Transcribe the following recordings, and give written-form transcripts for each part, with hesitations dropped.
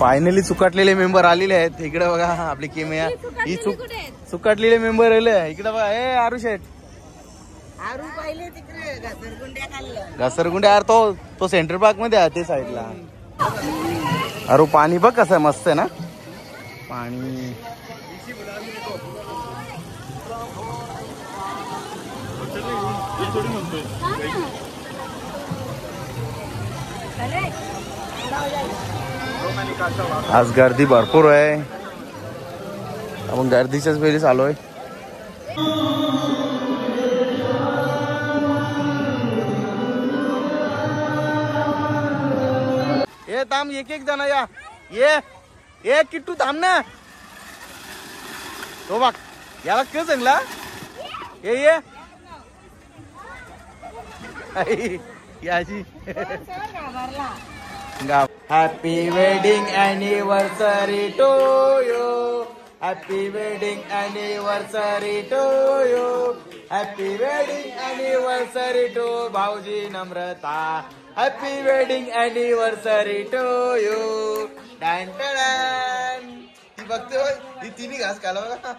Finally चुकाटलेले member आलेले आहेत. इकडे बघा आपली किमया ही चुकाटलेले मेंबर आले. इकडे बघा हे आरू शेठ घसरगुंड्या यार तो सेंट्रल पार्क मध्ये आहे ते साईडला. अरे पाणी बघ कसं मस्त आहे ना पाणी. आज गर्दी भरपूर आहे. आपण गर्दीच्याच वेळी चालू आहे. ये थांब एक एक जण या ये किट्टू थांब ना. तो बघ याला काय सांगला ये याची happy wedding anniversary to you. Happy wedding anniversary to you. Happy wedding anniversary to भाऊजी Namrata. Happy wedding anniversary to you. डॅन डॅन ती बघते ही तिन्ही घास खाला बघा.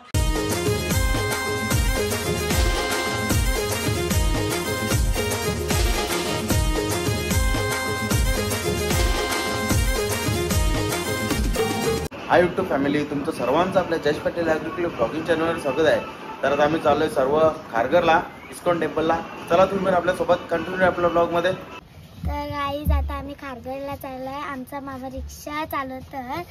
हाय युट्यूब फॅमिली, तुमचं सर्वांचं आपल्या जयेश पटेल ॲग्रिकल्चर ब्लॉगिंग चॅनलवर स्वागत आहे. तर आता आम्ही चाललोय सर्व खारघरला इस्कॉन टेम्पलला. चला तुम्ही पण आपल्यासोबत कंटिन्यू आपल्या ब्लॉगमध्ये. तर गाईज आता आम्ही खारघरला चाललोय. आमचा मामा रिक्षा चालवतोय.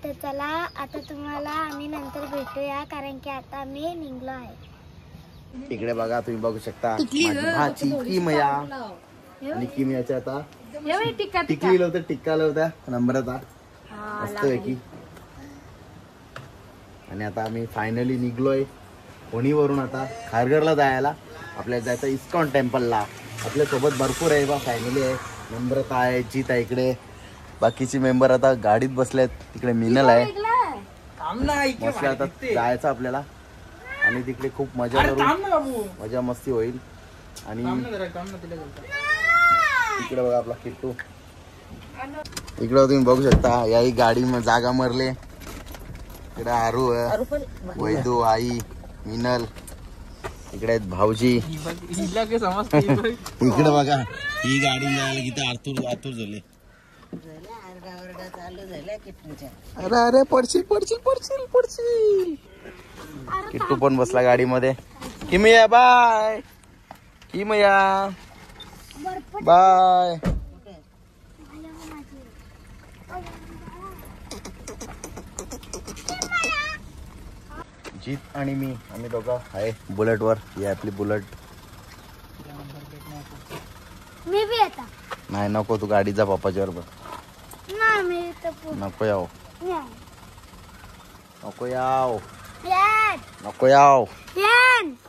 तर चला आता तुम्हाला आम्ही नंतर भेटूया कारण की आता आम्ही निघलो आहे. इकडे बघा तुम्ही बघू शकता भाची किमया आणि किमयाच्या आता टिकली होतं टिक्का होता नम्रता मस्त आहे की. आणि आता आम्ही फायनली निघलोय होणीवरून आता खारघरला जायला. आपल्याला जायचं इस्कॉन टेम्पलला. आपल्या सोबत भरपूर आहे बा. फॅमिली आहे, नम्रता आहे, जीत आहे. इकडे बाकीचे मेंबर आता गाडीत बसलेत. तिकडे मिनल आहे. मस्त आता जायचं आपल्याला आणि तिकडे खूप मजा करू, मजा मस्ती होईल. आणि इकडे बघा आपला किट्टू. इकडे तुम्ही बघू शकता याही गाडी जागा मरले. इकडे आरू वैदू आई मिनल. इकडे आहेत भाऊजी. इकडे बघा ही गाडी जायला किती आतुर झाले. अरे अरे पडशील पडशील पडशील पडशील. किट्टू पण बसला गाडीमध्ये. किमया बाय. किमया बाय. जीत आणि मी आम्ही दोघं आहे बुलेट वर. ही आपली बुलेट. मी भी येता नाही नको तू गाडी जा पप्पाच्या बरोबर. नको याव नको याव नको याव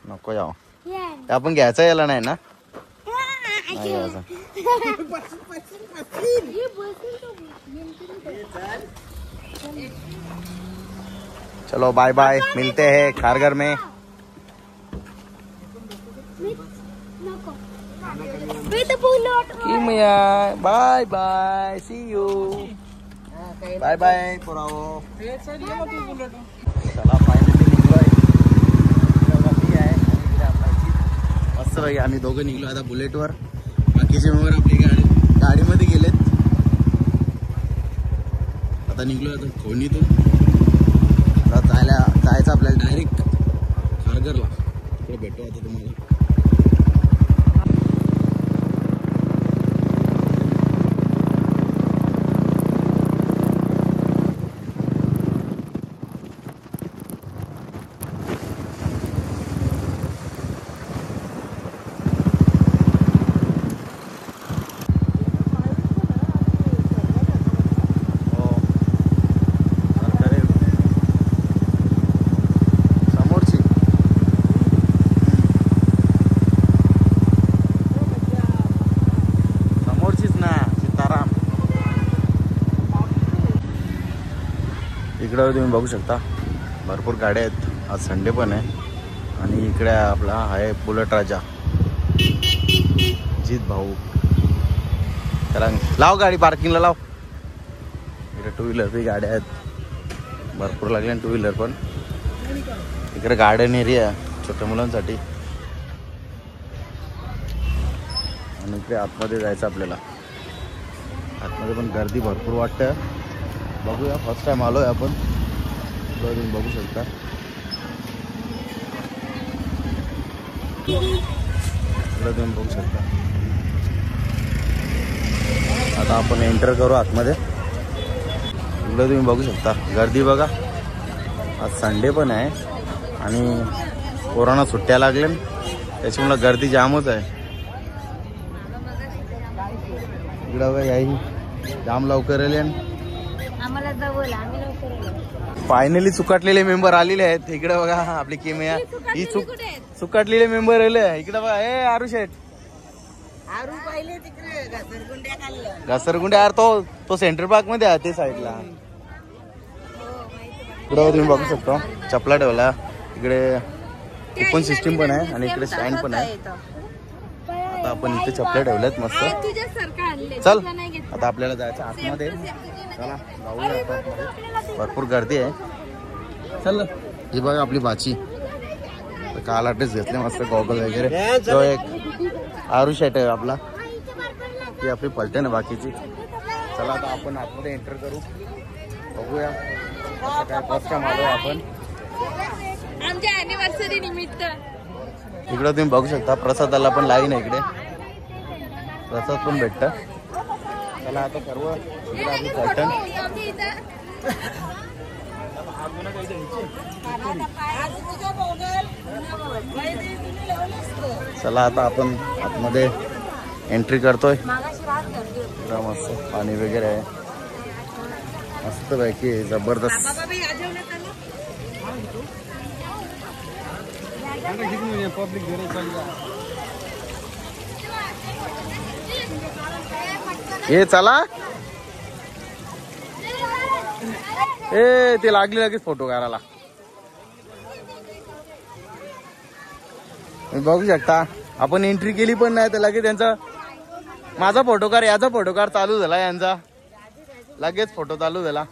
नको याव. आपण घ्यायचं याला नाही ना. नाही घ्यायचं. चलो बाय बाय, मिलते हैं खारघर में. Bye bye, see you. Bye bye पुरावो. चला फायनली निघलोय. मस्त भाई आम्ही दोघं निघलो आता बुलेटवर. बाकीचे मेंबर आपली गाडीमध्ये गेलेत. आता निघलो आता खोणीतून. जायचं आपल्याला डायरेक्ट खारघरला. इकडे भेटू आता तुम्हाला. इकडे तुम्ही बघू शकता भरपूर गाड्या आहेत. आज संडे पण आहे. आणि इकडे आपला आहे बुलेट राजा जीत भाऊ. त्याला लाव गाडी पार्किंगला लाव. इकडे टू व्हीलर बी गाड्या आहेत भरपूर लागल्या टू व्हीलर पण. इकडे गार्डन एरिया छोट्या मुलांसाठी. आणि इकडे आतमध्ये जायचं आपल्याला. आतमध्ये पण गर्दी भरपूर वाटतं. बघूया फर्स्ट टाइम आलोय आपण. तुम्ही बघू शकता इकडे तुम्ही बघू शकता. आता आपण एंटर करू आतमध्ये. इकडे तुम्ही बघू शकता गर्दी बघा. आज संडे पण आहे आणि कोरोना सुट्ट्या लागल्या त्याच्यामुळे गर्दी जामच आहे. इकडं बघा याही जाम लवकर आले. आम्हाला जवळ आम्ही लवकर फायनली चुकाटलेले मेंबर आलेले आहेत. इकडे बघा आपली किमया ही चुकाटलेले मेंबर आले. इकडे बघा हे आरू शेठ घसरगुंडे यार तो सेंट्रल पार्क मध्ये आहे ते साईडला. इकडे तुम्ही बघू शकता चपला ठेवला. इकडे कुपन सिस्टीम पण आहे आणि इकडे स्टँड पण आहे. आता आपण इथे चपल्या ठेवल्यात मस्त. चल आता आपल्याला जायचं आतमध्ये. चला जाऊया आता. भरपूर गर्दी आहे. चल ही बघा आपली बाची काला ड्रेस घेतले मस्त गॉगल वगैरे. जो एक आरू शेट आहे आपला ती आपली पलटे ना बाकीची. चला आता आपण आतमध्ये एंटर करू. बघूया काय फर्स्ट टाइम आलो आपण आमच्या अॅनिव्हर्सरी निमित्त. इकडे तुम्ही बघू शकता प्रसादाला पण लाईन आहे. इकडे प्रसाद पण भेटत. चला आता सर्व इकडे आपली पलटण. चला आता आपण आतमध्ये एंट्री करतोय. मस्त पाणी वगैरे आहे मस्त पैकी जबरदस्त. ये चला ए ते लागले लगेच फोटो काढायला. बघू शकता आपण एंट्री केली पण नाही तर लगेच त्यांचा माझा फोटोकार याचा फोटोकार चालू झाला. यांचा लगेच फोटो चालू झाला.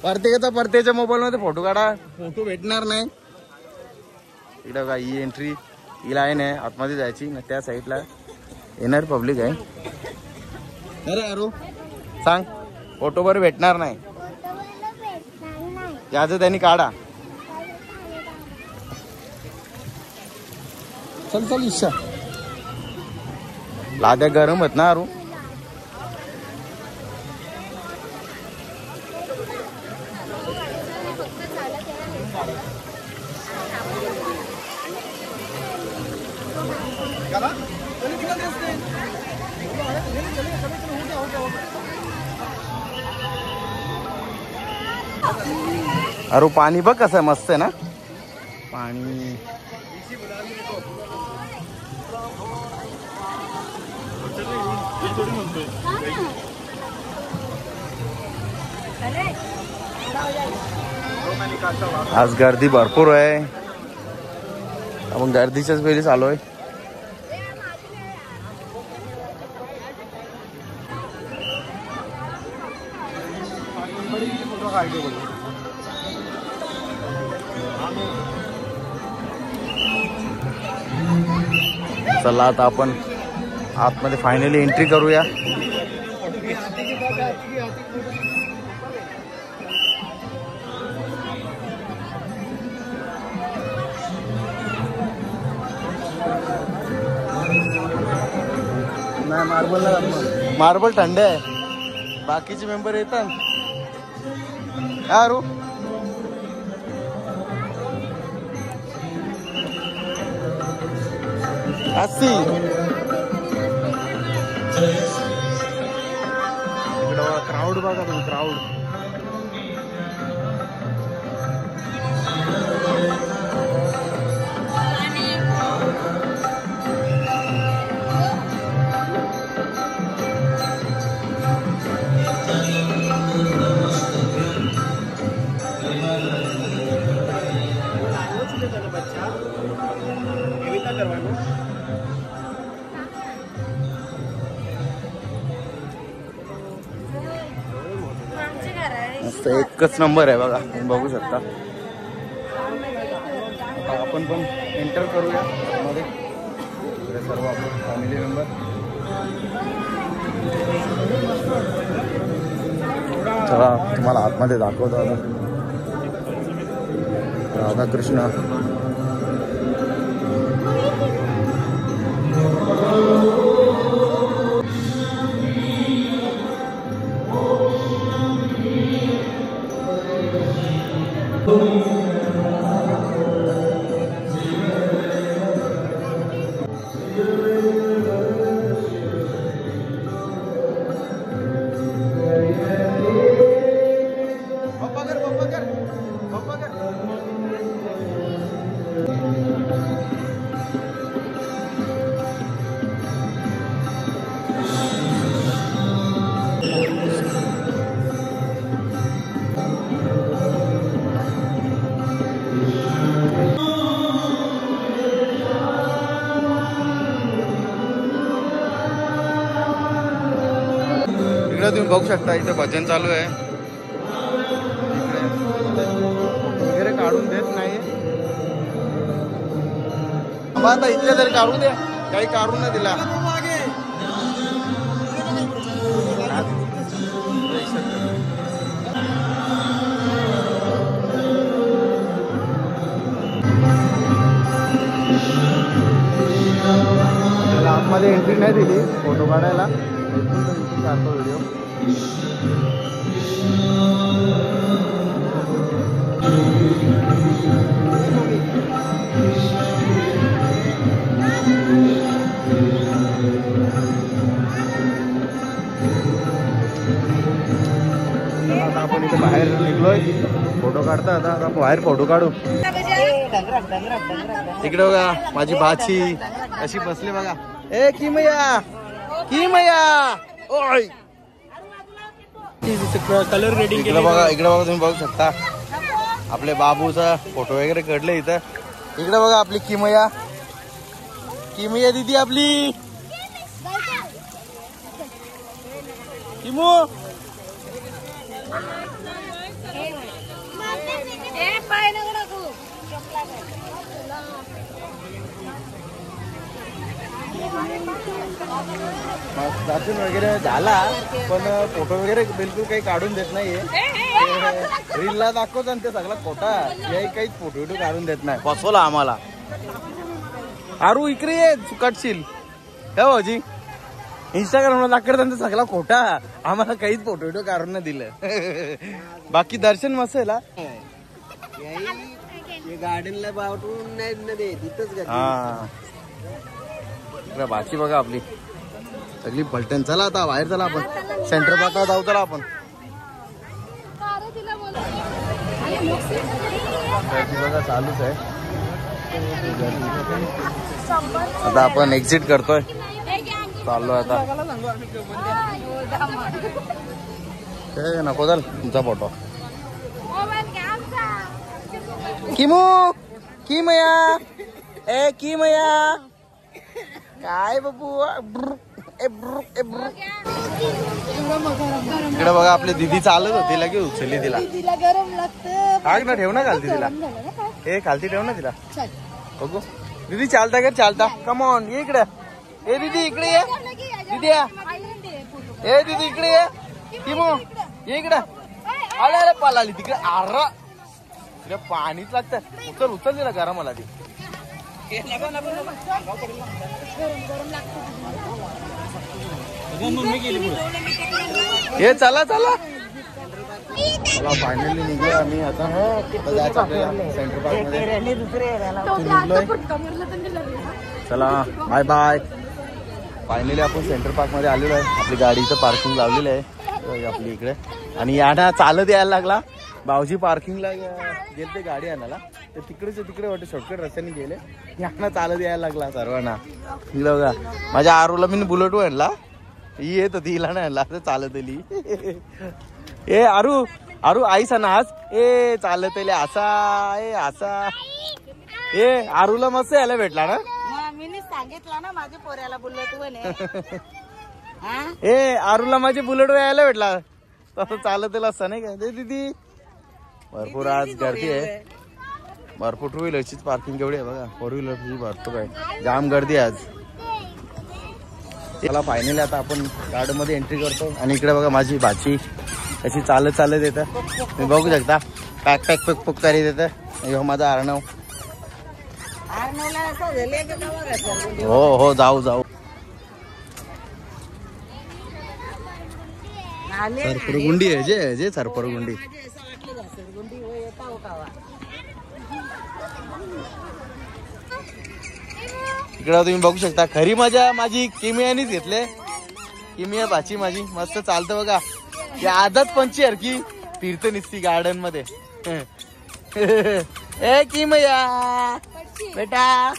प्रत्येकाच्या मोबाईल मध्ये फोटो काढा फोटो भेटणार नाही. इकडे बघा ही एंट्री ही लाईन आहे आतमध्ये जायची. त्या साईडला येणार पब्लिक आहे. अरे अरू सांग फोटो बरं भेटणार नाही. याचं त्यांनी काढा. चल चल इच्छा लाद्या गरम आहेत ना अरू. अरे पाणी बघ कसं मस्त आहे ना पाणी. आज गर्दी भरपूर आहे. आपण गर्दीच्याच वेळी चालू आहे. चला आता आपण आतमध्ये फायनली एंट्री करूया. नाही मार्बल थंड आहे. बाकीचे मेंबर येतात यारू. अस्सी क्राउड बघा तुम्ही क्राउड. मस्त एकच नंबर आहे बघा, तुम्ही बघू शकता. आपण पण एंटर करूया मध्ये, सर्व आपण फॅमिली मेंबर. चला तुम्हाला आतमध्ये दाखवतो आता. राधाकृष्ण तुम्ही बघू शकता, इथे भजन चालू आहे. वगैरे काढून देत नाही. आता इथल्या तरी काढू द्या, काही काढून नाही दिला. आतमध्ये एंट्री नाही दिली फोटो काढायला. काढतो व्हिडिओ. आता आपण इथे बाहेर निघलोय, फोटो काढता. आता बाहेर फोटो काढू. इकडे बघा माझी भाची अशी बसली बघा. ए किमया, किमया ओय. कलर रेडिंग इकडे बघा, इकडे बघा तुम्ही बघू शकता आपले बाबूचा फोटो वगैरे काढले इथं. इकडे बघा आपली किमया, किमया दीदी आपली. किमू दर्शन वगैरे झाला, पण फोटो वगैरे बिलकुल काही काढून देत नाहीये. रीलला दाखवत आणि ते सगळा खोटा, काहीच फोटो विटो काढून देत नाही. फसवला आम्हाला. आरू इकडे ये, चुकाटशील हे भाऊजी. इंस्टाग्रामला दाखवत सगळा खोटा, आम्हाला काहीच फोटो विटो काढून नाही दिलं. बाकी दर्शन मस्त आहे. गार्डनला बावटून नाही तिथंच. हा भाची बघा आपली सगळी पलटण. चला आता बाहेर, चला आपण सेंटर पार्कला जाऊ. चला आपण बघा चालूच आहे. आता आपण एक्झिट करतोय, चाललोय आता. नको चल तुमचा फोटो. किमू, किमया, ए किमया काय बाबू. इकडे बघा आपली दीदी चालत होती, लगेच उचलली तिला. आग ना ठेव ना खालती तिला. ए खालती ठेव ना तिला. बघू दीदी चालता का, चालता. कम ऑन ये इकडे. ए दीदी इकडे ये. दीदी ए दीदी इकडे ये. किमो ये इकडे. अरे अरे पळाली तिकडे. अरे तिकडे पाणीच लागतं. उचल उचल तिला, गरम मला ती. हे चला चला चला, फायनली निघलोय आम्ही. आता सेंटर पार्क मध्ये. चला बाय बाय. फायनली आपण सेंटर पार्क मध्ये आलेलो आहे. आपली गाडीचं पार्किंग लावलेलं आहे आपली इकडे. आणि याना चालत यायला लागला. भाऊजी पार्किंगला गेलते गाडी आणायला, तर तिकडेच तिकडे वाटते शॉर्टकट रस्त्याने गेले. यांना चालत यायला लागला सर्वांना. तिला बघा माझ्या आरूला मी बुलेट आणला, ही येत होती, हिला नाही आणला, चालत आली. ए आरू, आरू आईसा नाच. ए चालत आली असा. ए असा. ए आरूला मस्त यायला भेटला ना. मी सांगितलं ना माझ्या पोऱ्याला बुलेट. ए आरूला माझी बुलेट यायला भेटला. तसं चालत असतं नाही का ते दीदी. भरपूर आज गर्दी आहे. भरपूर टू व्हीलरचीच पार्किंग केवढी आहे बघा. फोर व्हीलरची भरपूर आहे. जाम गर्दी आहे आज. त्याला फायनली आता आपण गार्डन मध्ये एंट्री करतो. आणि इकडे बघा माझी भाची कशी चालत चालत येतं. तुम्ही बघू शकता. पॅक पॅक पॅक पॅक करीत येतं. ह्यो माझा अर्णव. हो हो जाऊ जाऊ. सरपरगुंडी आहे जे जे सरपरगुंडी. इकडे तुम्ही बघू शकता. खरी मजा माझी किमियानीच घेतले. किमिया भाची माझी मस्त चालतं बघा. या आदत पंची हरकी फिरत निसती गार्डन मध्ये. ए किमया बेटा.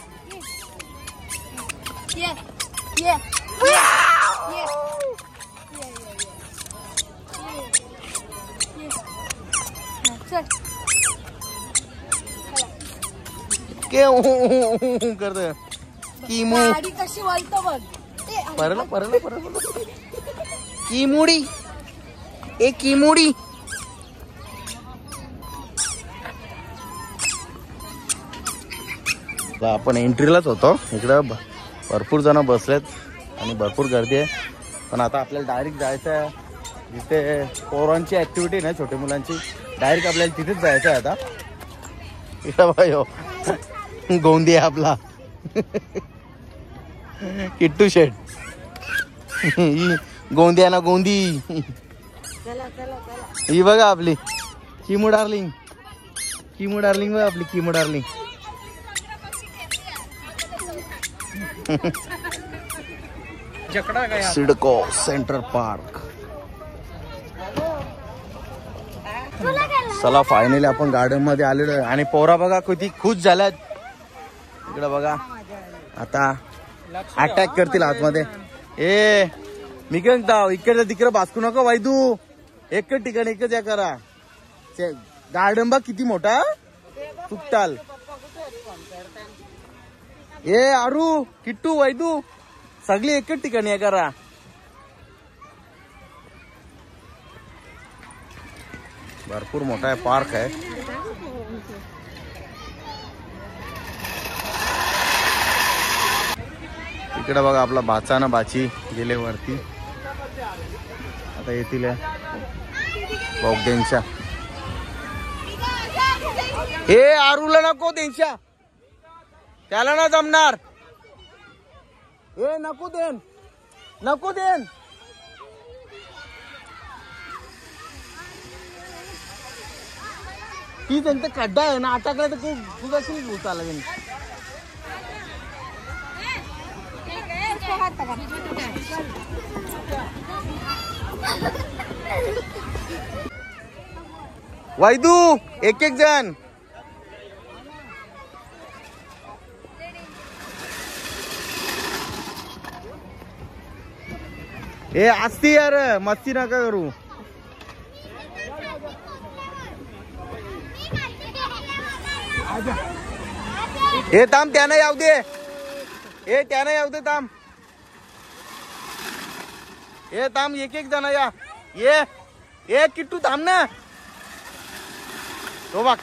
करत किमू कशी वळतो बघ. परला परला परला किमुडी. ए किमुडी. आपण एंट्रीलाच होतो. इकडं भरपूर जण बसलेत आणि भरपूर गर्दी आहे. पण आता आपल्याला डायरेक्ट जायचं आहे जिथे पोरांची ऍक्टिव्हिटी ना छोट्या मुलांची. डायरेक्ट आपल्याला तिथेच जायचं आहे आता. इकडं बाय गोंदी आहे आपला किट्टू शेट. गोंदी आहे ना गोंदी. ही बघा आपली किमू डार्लिंग. किमू डार्लिंग बघा आपली किमू डार्लिंग. CIDCO centre park. चला फायनली आपण गार्डन मध्ये आलेलो आहे. आणि पोरा बघा किती खुश झाल्यात. इकडे बघा आता अटॅक करतील आतमध्ये. ए मी काय म्हणतो इकडे तिकडे बासकू नको वायदू. एकच ठिकाणी एकच या करा. गार्डन बघ किती मोठा चुकताल. ए आरू किट्टू वैदू सगळी एकच ठिकाणी आहे करा. भरपूर मोठा आहे पार्क आहे. इकडे बघा आपला भाचा ना भाची गेले वरती. आता येतील बघ. हे आरूला नको त्यांच्या. त्याला ना जमणार. ए नको देन नको देन. ती त्यांचा खड्डा आहे ना अटकला तर तू कशी उचाला. वैदू एक एक जण. ए असती यार मस्ती नका करू. हे थांब त्यानं याव दे. हे त्यानं याव दे थांब. हे थांब एक एक जण या. ये किट्टू थांब ना. तो बघ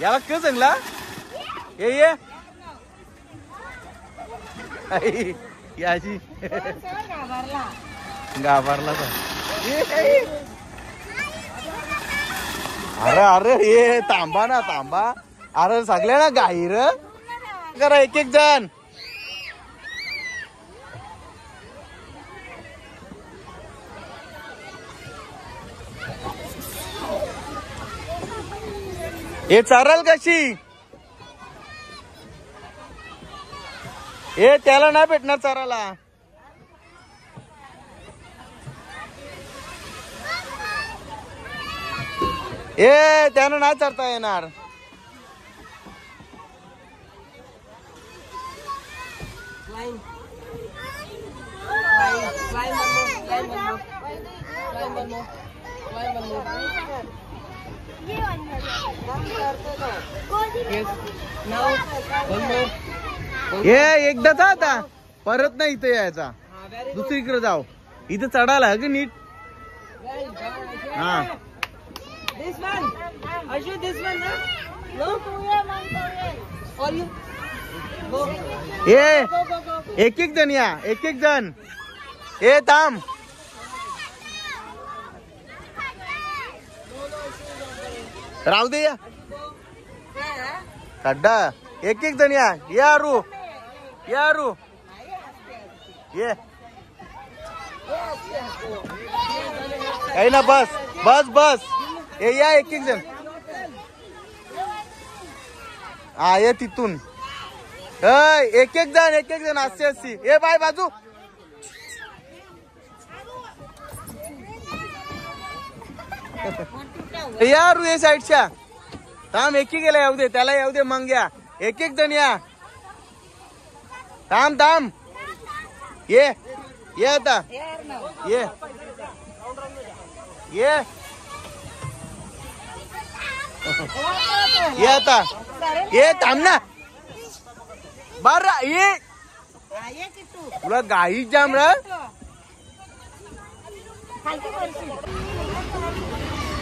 याला काय सांगला. ये याची घाबरला. अरे अरे ये थांबा ना थांबा. अरे सगळ्या ना गाईर करा एक एक जण. हे चारल कशी. हे त्याला नाही भेटणार चाराला. ए त्यानं नाही चरता येणार. हे एकदाच आता परत नाही इथं यायचा. दुसरीकडे जाऊ. इथं चढायला नीट. हा This one. Ashu, this one, huh? No? Or you? Go. ये Go, go, go. एक एक जण या एक एक जण ए थांब राहू दे या खड्डा एक एक जण या आरू ये काही ना बस ए या एक एक जण हा ये तिथून एक एक जण 80 ए बाय बाजू यार ये साईडच्या थांब एकी गेला येऊ दे त्याला येऊ दे मग या एक एक जण या थांब ये आता ये आता ये थांब ना बर ये तुला गाई जाम र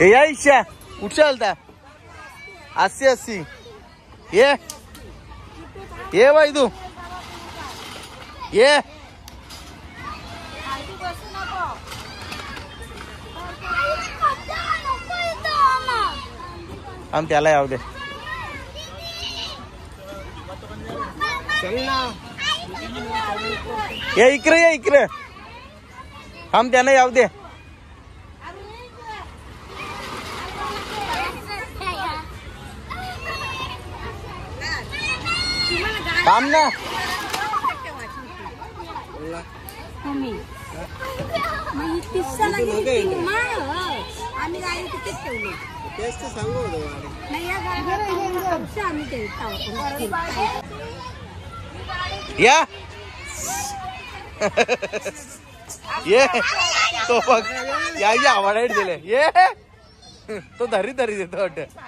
या इच्छा कुठच्या आलता 80 ये बाई तू ये आम त्याला याव दे ये इकडे हम त्यांना याव दे थांब ना आम्ही गाडी तिथेच ठेवली टेस्ट सांगू नाही या गाडी आम्ही या ये तो बघ या आवडायला दिले ये तो धरी देतो वाटत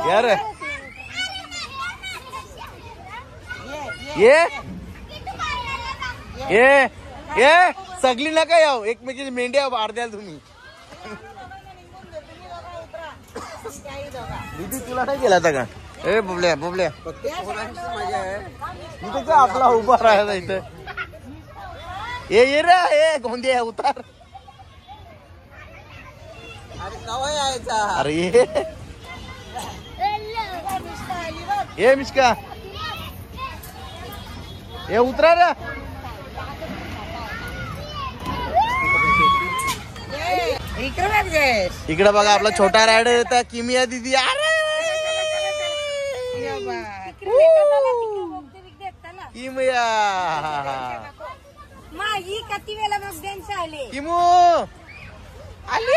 यार ये सगळी नका याव एकमेकीची मेंढ्या बार द्याल तुम्ही दीदी तुला नाही केला का ए बुबल्या फक्त पोरांची मजा आहे. इथे का आपला उभा राहायचा इथं ये रे ए गोंदिया उतार अरे कवा यायचा अरे ये मिश्का ये उतरा रे इकडे बघा आपला छोटा रायडर येता किमिया दीदी अरे किमिया ही किती वेळा मग त्यांचे आले किमू आली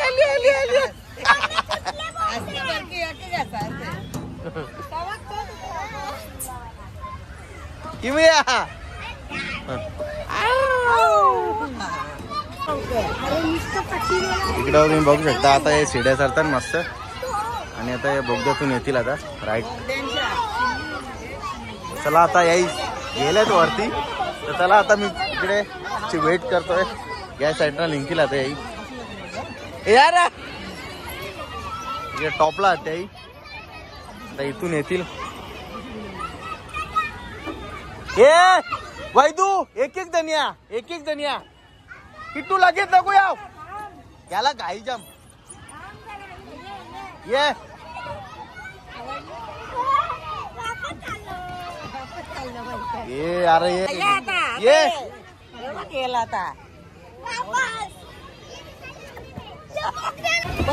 किमिया इकडं तुम्ही बघू शकता आता हे शिड्या सरतात मस्त आणि आता या बोगद्यातून येतील आता राईट चला आता याई गेल्यात वरती तर चला आता मी इकडे वेट करतोय या साईडला निघतील आता याई यार इकडे टॉपला त्याही आता इथून येतील ए वैदू एक जण या किट्टू लगेच नको याव याला घाई जाम ये अरे ये केला आता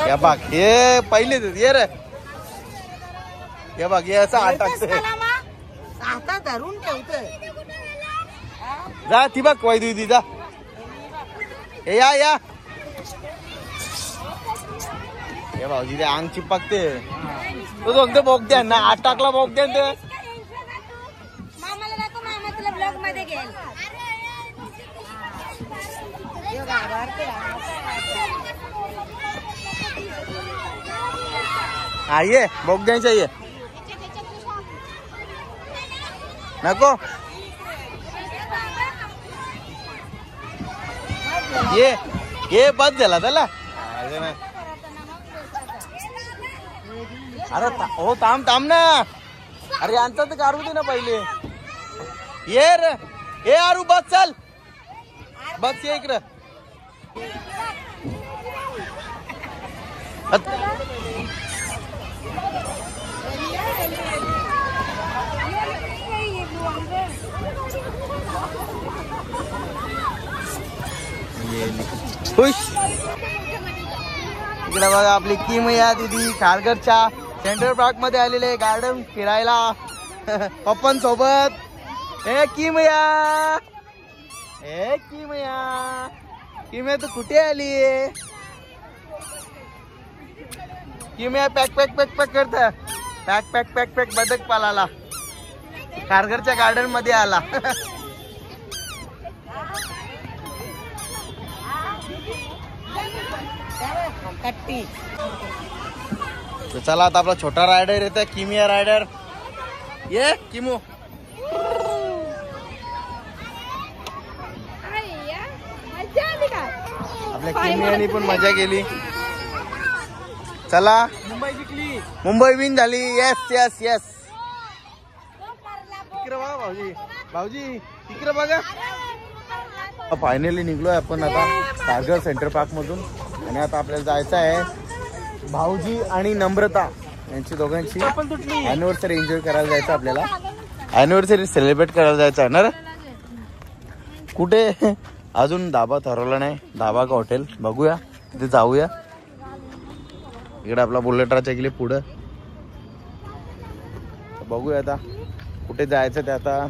या बाग हे पहिले ये रे या बाग हे असं आठ टाकते आता धरून ठेवतोय जा ती बघ वैदू दी जा या हे भाऊजी ते अंग चिपकते तो फक्त बोगद्या ना आठ टाकला बोगद्या ते मामाला दाखव मामा तुला ब्लॉग मध्ये घेईल हा ये बोगद्यांच्या ये नको ये बस झाला त्याला अरे हो थांब ना अरे यांचा तर काढू दे ना पहिले ये रे ए आरू बस चल बस ये इकडं खुश इकडे बघा आपली किमया दीदी खारघरच्या सेंट्रल पार्क मध्ये आलेले गार्डन फिरायला पप्पन सोबत ए किमया किमया तू कुठे आली किमया पॅक करत पॅक बदक पालाला खारघरच्या गार्डन मध्ये आला तो चला आता आपला छोटा रायडर येतोय किमिया रायडर ये किमो आपल्या किमियानी पण मजा केली चला मुंबई जिंकली मुंबई विन झाली येस इकडे बघा भाऊजी इकडे बघा फायनली निघलोय आपण आता खारघर सेंटर पार्क मधून आणि आता आपल्याला जायचं आहे भाऊजी आणि नम्रता यांची दोघांची अॅनिव्हर्सरी एन्जॉय करायला जायचं आपल्याला अॅनिव्हर्सरी सेलिब्रेट करायला जायचं आहे ना रे कुठे अजून धाबा ठरवला नाही धाबा का हॉटेल बघूया तिथे जाऊया इकडे आपला बुलेट गेले पुढं बघूया आता कुठे जायचं ते आता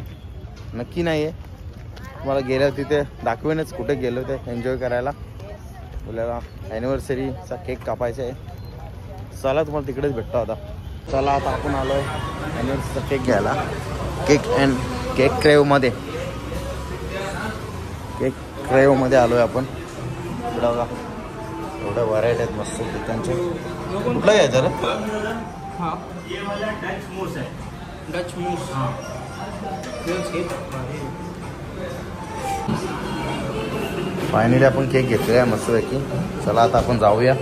नक्की नाहीये तुम्हाला गेल्या तिथे दाखवेनच कुठे गेलो ते एन्जॉय करायला आपल्याला ॲनिव्हर्सरीचा केक कापायचा आहे चला तुम्हाला तिकडेच भेटतो आता चला आता आपण आलोय ॲनिव्हर्सरीचा केक घ्यायला केक क्रेवमध्ये आलोय आपण इकडं बघा एवढ्या व्हरायटी आहेत मस्त केकांच्या कुठला घ्यायचा रे डच मूस फायनली आपण केक घेतलेला आहे मस्तपैकी चला आता आपण जाऊया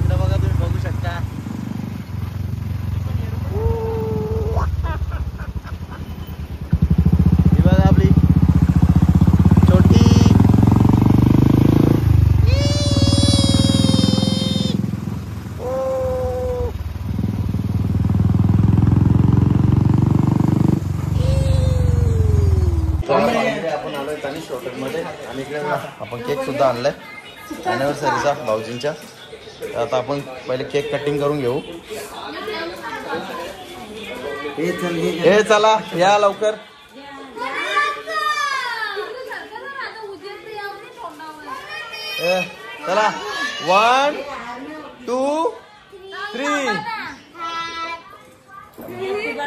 बघा तुम्ही बघू शकता ही बघा आपली छोटी आपण आलोय तनिष हॉटेलमध्ये आणि इकडे आपण केक सुद्धा आणलाय ॲनिव्हर्सरीचा भाऊजींच्या आता आपण पहिले केक कटिंग करून घेऊ हे चला या लवकर चला 1 2 3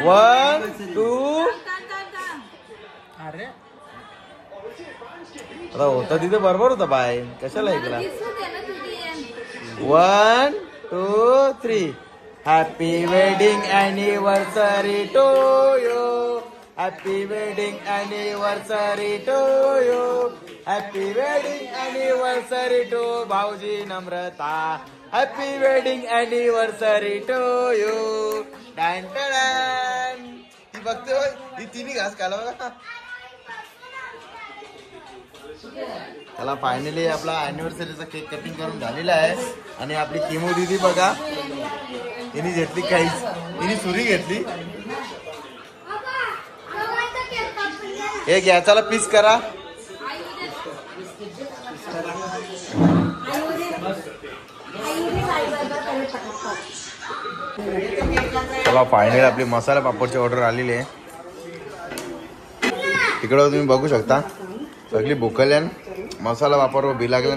1 2 अरे आता होता तिथे बरोबर होता बाय कशाला ऐकला 1 2 3 happy wedding anniversary to you happy wedding anniversary to you happy wedding anniversary to भाऊजी Namrata happy wedding anniversary to you डॅन डॅन ती बघते ही तिन्ही घास खाला बघा त्याला फायनली आपला अॅनिव्हर्सरीचा केक कटिंग करून झालेला आहे आणि आपली किमो दीदी बघा हिने घेतली काहीच हिने सुरी घेतली हे घ्या चला पीस करा चला फायनली आपली मसाला पापडची ऑर्डर आलेली आहे तिकडं तुम्ही बघू शकता सगळी भूकल्यान मसाला वापरव बी लागले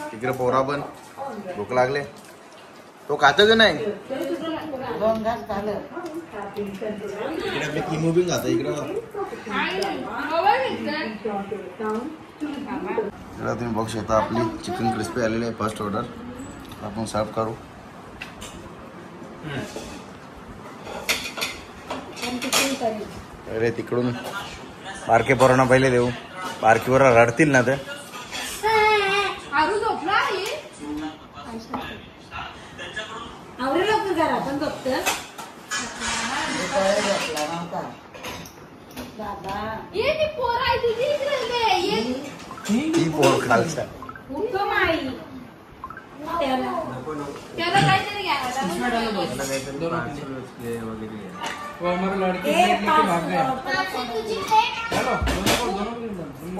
तिकडे पोरा पण भूक लागले तो खातो का नाही इकडे आपली किमो बी खातो इकडे तुम्ही बघू शकता आपली चिकन क्रिस्पी आलेली आहे फर्स्ट ऑर्डर आपण सर्व करू अरे तिकडून बारके पोरांना पहिले देऊ बारकीवर रडतील ना ते ती पोर खालचा वो हमारे लड़के लेके भाग गया चलो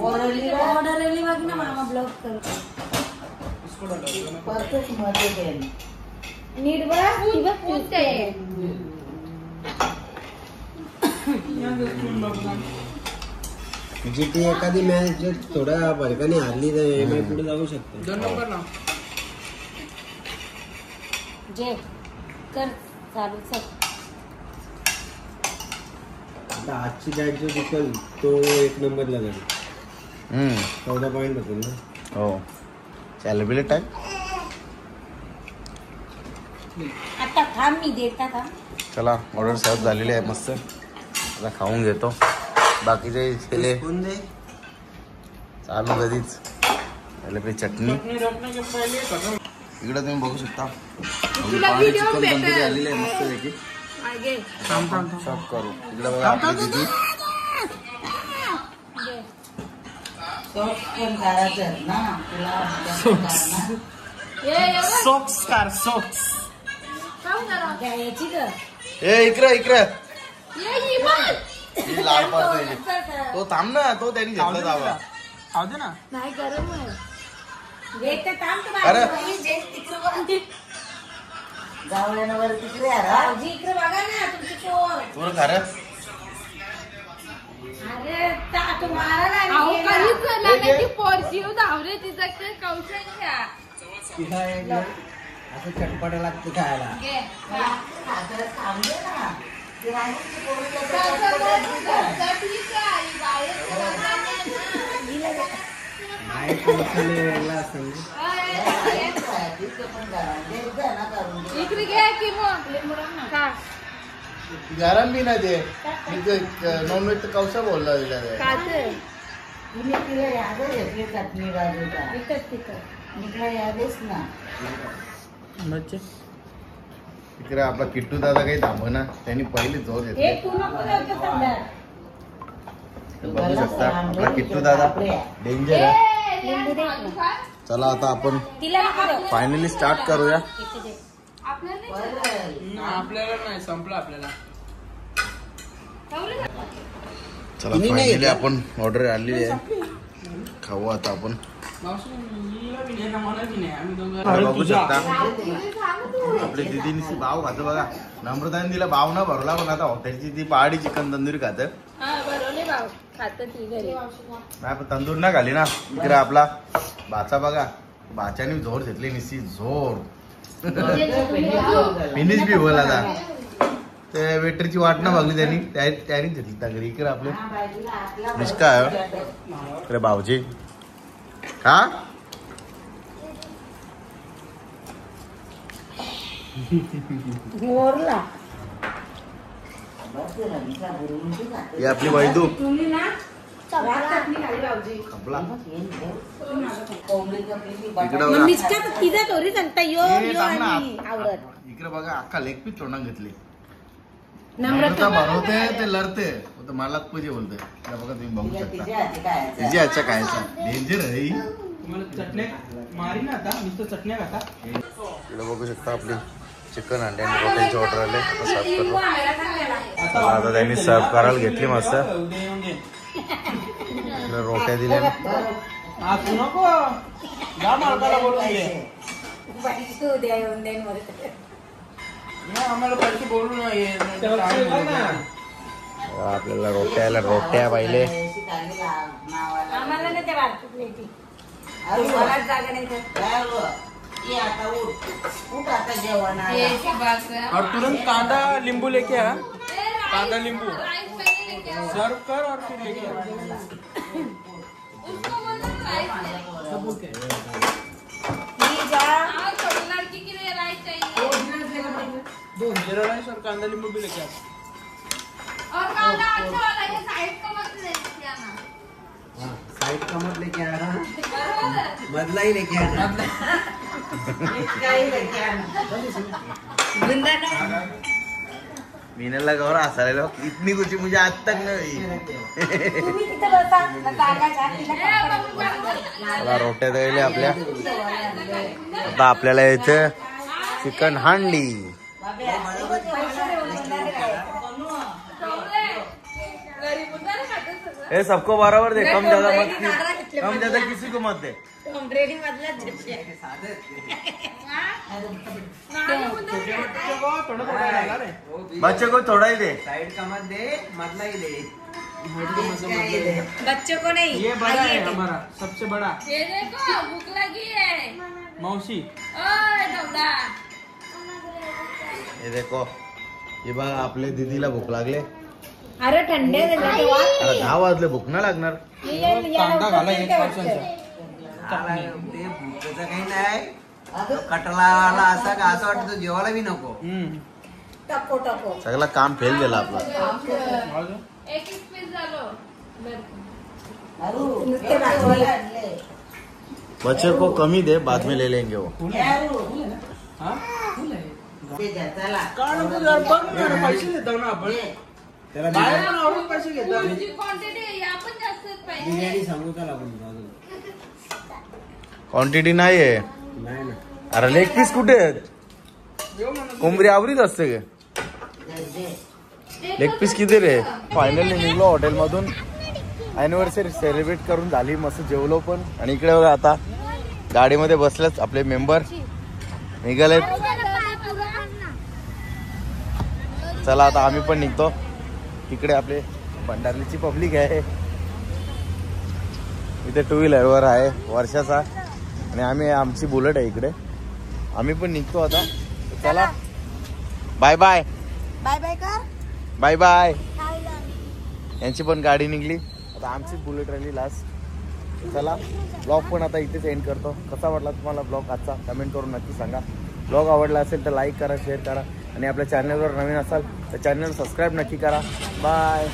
ऑर्डर बघ ना मामा ब्लॉग कर इसको डालो परफेक्ट मध्ये दे नीट बघा ती बघ कुठे जी ती एखादी मॅच जर थोड्या फरकाने हारली तर एमआय पुढे जाऊ शकते. 2 नंबर ना जे कर चालू चल आता आजची मॅच जो जिंकल तो 1 नंबरला जाईल. 14 पॉईंट होतील ना. हो सेलिब्रेट आहे. आता थांब मी देता थांब चला ऑर्डर सर्व झालेली आहे मस्त. आता खाऊन घेतो. बाकीचे केले कोण दे चालू कधीच आपली चटणी. रखने के पहले खत्म इकडे तुम्ही बघू शकता चिकन तंदुरी आलेली आहे मस्त पैकी. सब करू इकडे बघा आपली दीदी सॉक्स कार सॉक्स घ्यायची ग ए इकडे इकडे ही लाल पाहिजे तो थांब ना तो त्यांनी घेतला जावा. खाऊ दे ना नाही गरम आहे. देते थांब अरे. गावड्यावर तिकडे भाऊजी इकडे बघा ना तुमची पोर तुला खरं अरे तू मारायला अहो, गेला. काहीच नाही ना, ती पोरजीव धावले तिचा ते कौशल्य तिला एक असं चटपट लागतं खायला. आता थांबले ना ती राणीची पोरं तर नाही पोहोचले वेगळा असतं तिथं पण करा. देत जा ना करून दे. इकडे घ्या की मग खा. गरम बी नाही ते नॉनव्हेज तर कौशा बोलला खाते. तिने तिला यादच घेतली चटणी बाजूला तिला यादेच ना बच्चे इकडे आपला किट्टू दादा काही थांब ना त्यांनी पहिले जोर हे घेतले. तू नको जाऊ समजा बघू शकता आपला किट्टू दादा डेंजर आहे. चला आता आपण तिला नको जाऊ. फायनली स्टार्ट करूया. आपल्याला नाही संपलं आपल्याला चला फायनली आपण ऑर्डर आलेली आहे. खाऊ आता आपण. मावशीला बी नाही ना मला बी नाही आम्ही दोघं तर बघू शकता आपली दीदीनी भाव खातं बघा. नम्रताने दिला भाव ना भरला पण आता हॉटेलची ती पहाडी चिकन तंदुरी खातं. नाही पण तंदूर ना खाली ना. इकडे आपला भाचा बघा भाच्याने जोर घेतली निसी जोर फिनिश बी बोला आता ते वेटरची वाट ना बघली त्यांनी त्याने घेतली तगरी. इकडे आपले निष्का आहे इकडे भाऊजी हा मोरला ही आपली वैदू तुम्ही ना खपला इकडे मिस्का तिचा तोरी सांगता यो यो आणि आवडत इकडे बघा अख्खा लेग पीस तोंडात घेतली. नम्रता भरवते ते लढते तर मला पूजे बोलते. इकडे बघा तुम्ही बघू शकता तिची आजच्या खायचा डेंजर आहे ही. मला चटण्या मारी ना आता नुसतं चटण्या खाता इकडे बघू शकता आपली चिकन अंडे आणि रोट्यांची ऑर्डर आले. सर्व करू आता त्यांनी सर्व करायला घेतली मस्त. इकडे रोट्या दिल्या आज नको जा मालकाला बोलून घे तू द्या येऊन देईन ना आम्हाला पैसे बोलू नये आपल्याला रोट्या पाहिले. आम्हाला नाही ते वाटत प्लेटी मला जागा नाही तर आता उठ आता जेवण और तुरंत कांदा नींबू लेके आ कांदा नींबू सर्व कर और फिर लेके आ जीरा राइस और कांदा नींबू भी लेके आ साइड का मत लेके आ रहा बदला ही लेके आना. जिंदा मीनलला गौर हसायला इतनी कुछ मुझे आज तक नाही. तुम्ही तिथे बसा जागा घ्या, तिला चला रोट्या द्यायला आपल्या. आता आपल्याला यायचं चिकन हांडी. ये सबको बराबर दे, कम ज्यादा मत, कम ज्यादा किसी को मत दे. रेडी मधला बच्चे को थोड़ा ही दे. साइड का मत दे, मधला ही दे. बच्चों को नहीं. ये बड़ा है हमारा, सबसे बड़ा. ये देखो भूख लगी है मौसी. ओए डबला. हे देखो, हे बघा आपल्या दीदीला भूक लागले. अरे थंडे अरे 10 वाजले, भूक ना लागणार. कांदा घाला 1%. ते भूकचं काही नाही, कटलाला असा का असं वाटतं जेवायला बी नको. टको टको. सगळं काम फेल गेलं आपलं. एक पीस झालो. नुसते भाजी. बच्चे को कमी दे, बाद में ले लेंगे वो. पैसे देतो ना आपण. त्याला बाहेर पण आवडून पैसे घेतो. तुझी क्वांटिटी या पण जास्त पाहिजे. बिर्याणी सांगू का आपण अजून? क्वांटिटी नाहीये. नाही ना. अरे लेग पीस कुठे आहेत? कोंबडी आवरीच असते का? लेग पीस किती रे? फायनली निघलो हॉटेल मधून. अॅनिव्हर्सरी सेलिब्रेट करून झाली, मस्त जेवलो पण. आणि इकडे बघा आता गाडीमध्ये बसलेच आपले मेंबर निघालेत. चला आता आम्ही पण निघतो. तिकडे आपले भंडारलीची पब्लिक आहे. इथे 2 व्हीलरवर आहे वर्षाचा, आणि आम्ही आमची बुलेट आहे इकडे. आम्ही पण निघतो आता. चला बाय बाय. बाय बाय कर. Bye bye. यांची पण गाडी निघली. आता आमची बुलेट राहिली लास्ट. चला ब्लॉग पण आता इथेच एंड करतो. कसा वाटला तुम्हाला ब्लॉग आजचा कमेंट करून नक्की सांगा. ब्लॉग आवडला असेल तर लाईक करा, शेअर करा, आणि आपल्या चॅनलवर नवीन असाल तर चॅनल सबस्क्राईब नक्की करा. बाय.